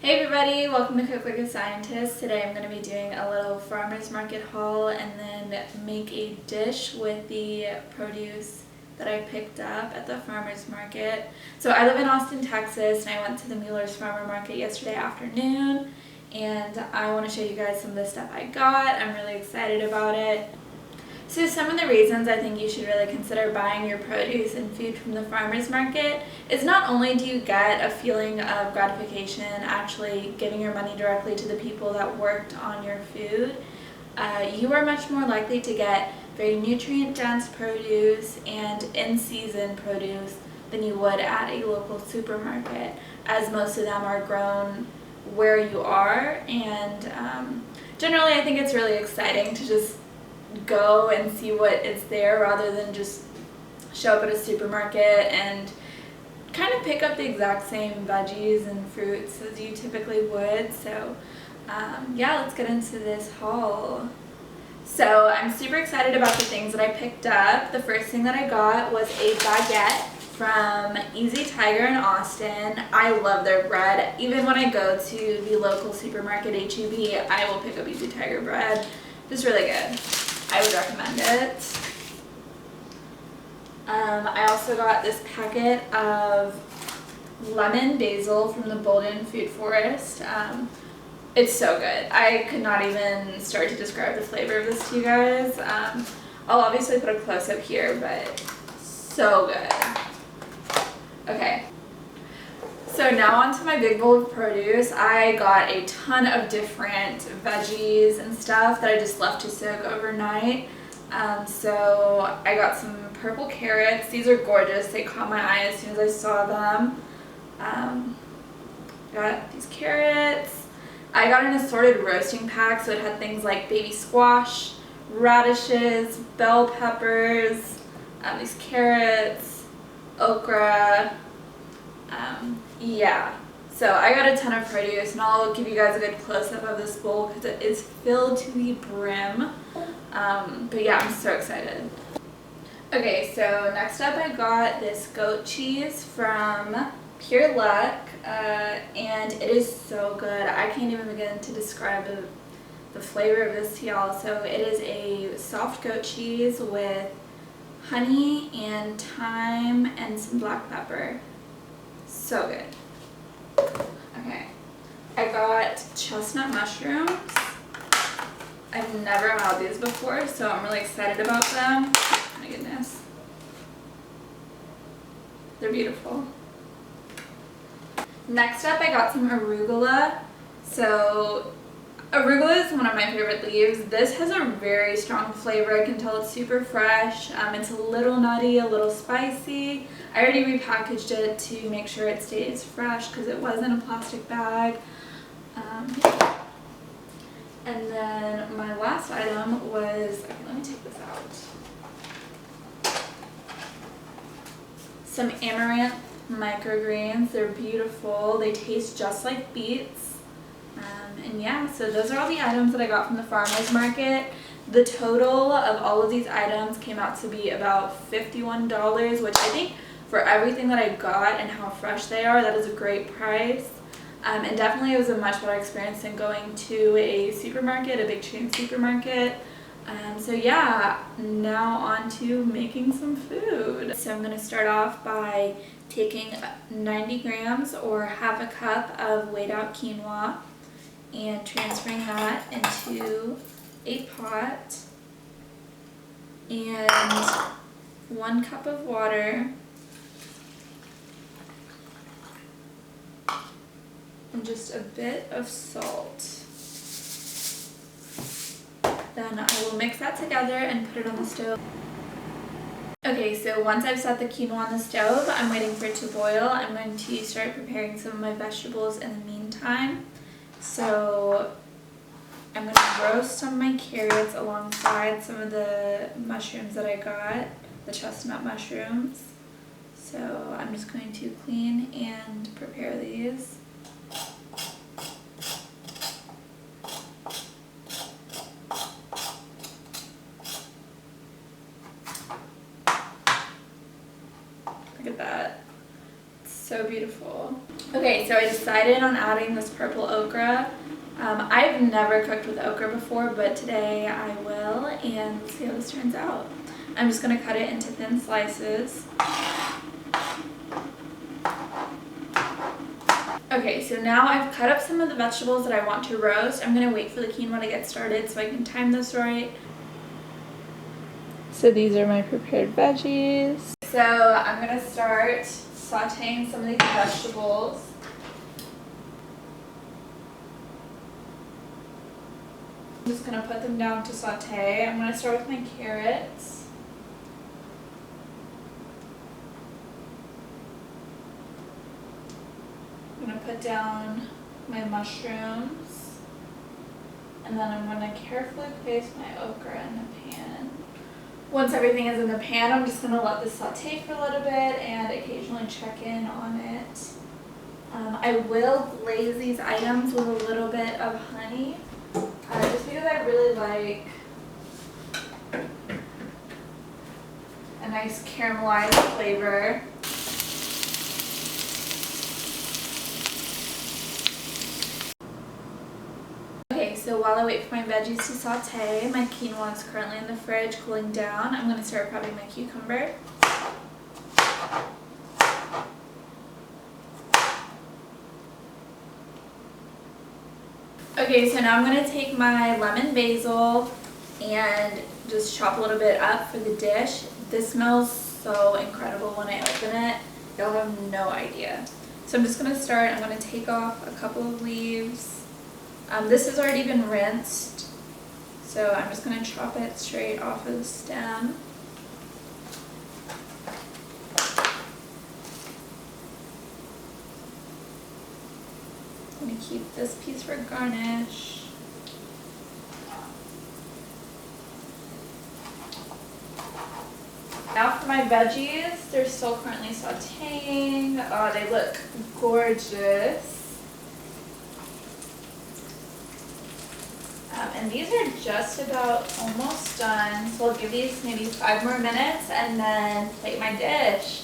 Hey everybody, welcome to Cook Like a Scientist. Today I'm going to be doing a little farmer's market haul and then make a dish with the produce that I picked up at the farmer's market. So I live in Austin, Texas, and I went to the Mueller's Farmer Market yesterday afternoon, and I want to show you guys some of the stuff I got. I'm really excited about it. So some of the reasons I think you should really consider buying your produce and food from the farmer's market is not only do you get a feeling of gratification actually giving your money directly to the people that worked on your food, you are much more likely to get very nutrient-dense produce and in-season produce than you would at a local supermarket, as most of them are grown where you are. And generally I think it's really exciting to just go and see what is there rather than just show up at a supermarket and kind of pick up the exact same veggies and fruits as you typically would. So yeah, let's get into this haul. So I'm super excited about the things that I picked up. The first thing that I got was a baguette from Easy Tiger in Austin. I love their bread. Even when I go to the local supermarket, HEB, I will pick up Easy Tiger bread. It's really good. I would recommend it. I also got this packet of lemon basil from the Bolden Food Forest. It's so good. I could not even start to describe the flavor of this to you guys. I'll obviously put a close-up here, but so good. Okay. So now onto my big bowl of produce. I got a ton of different veggies and stuff that I just left to soak overnight. So I got some purple carrots. These are gorgeous. They caught my eye as soon as I saw them. Got these carrots. I got an assorted roasting pack, so it had things like baby squash, radishes, bell peppers, these carrots, okra. Yeah, so I got a ton of produce, and I'll give you guys a good close-up of this bowl because it is filled to the brim. But yeah, I'm so excited. Okay, so next up I got this goat cheese from Pure Luck, and it is so good. I can't even begin to describe the flavor of this to y'all. So it is a soft goat cheese with honey and thyme and some black pepper. So good. Okay, I got chestnut mushrooms. I've never had these before, so I'm really excited about them. Oh my goodness. They're beautiful. Next up, I got some arugula. So arugula is one of my favorite leaves. This has a very strong flavor. I can tell it's super fresh. It's a little nutty, a little spicy. I already repackaged it to make sure it stays fresh because it was in a plastic bag. And then my last item was, okay, let me take this out. Some amaranth microgreens. They're beautiful. They taste just like beets. And yeah, so those are all the items that I got from the farmer's market. The total of all of these items came out to be about $51, which I think for everything that I got and how fresh they are, that is a great price. And definitely it was a much better experience than going to a supermarket, a big chain supermarket. So yeah, now on to making some food. So I'm going to start off by taking 90 grams or half a cup of weighed out quinoa and transferring that into a pot, and 1 cup of water, and just a bit of salt. Then I will mix that together and put it on the stove. Okay, so once I've set the quinoa on the stove, I'm waiting for it to boil. I'm going to start preparing some of my vegetables in the meantime. So I'm going to roast some of my carrots alongside some of the mushrooms that I got, the chestnut mushrooms. So I'm just going to clean and prepare these. Look at that. It's So beautiful. Okay, so I decided on adding this purple okra. I've never cooked with okra before, but today I will, and we'll see how this turns out. I'm just going to cut it into thin slices. Okay, so now I've cut up some of the vegetables that I want to roast. I'm going to wait for the quinoa to get started so I can time this right. So these are my prepared veggies. So I'm going to start sauteing some of these vegetables. I'm just going to put them down to saute. I'm going to start with my carrots. I'm going to put down my mushrooms. And then I'm going to carefully place my okra in the pan. Once everything is in the pan, I'm just going to let this saute for a little bit and occasionally check in on it. I will glaze these items with a little bit of honey, just because I really like a nice caramelized flavor. Okay, so while I wait for my veggies to saute, my quinoa is currently in the fridge cooling down. I'm going to start prepping my cucumber. Okay, so now I'm going to take my lemon basil and just chop a little bit up for the dish. This smells so incredible when I open it. You'll have no idea. So I'm just going to start. I'm going to take off a couple of leaves. This has already been rinsed, so I'm just going to chop it straight off of the stem. I'm going to keep this piece for garnish. Now for my veggies, they're still currently sauteing. Oh, they look gorgeous. And these are just about almost done, so I'll give these maybe 5 more minutes and then plate my dish.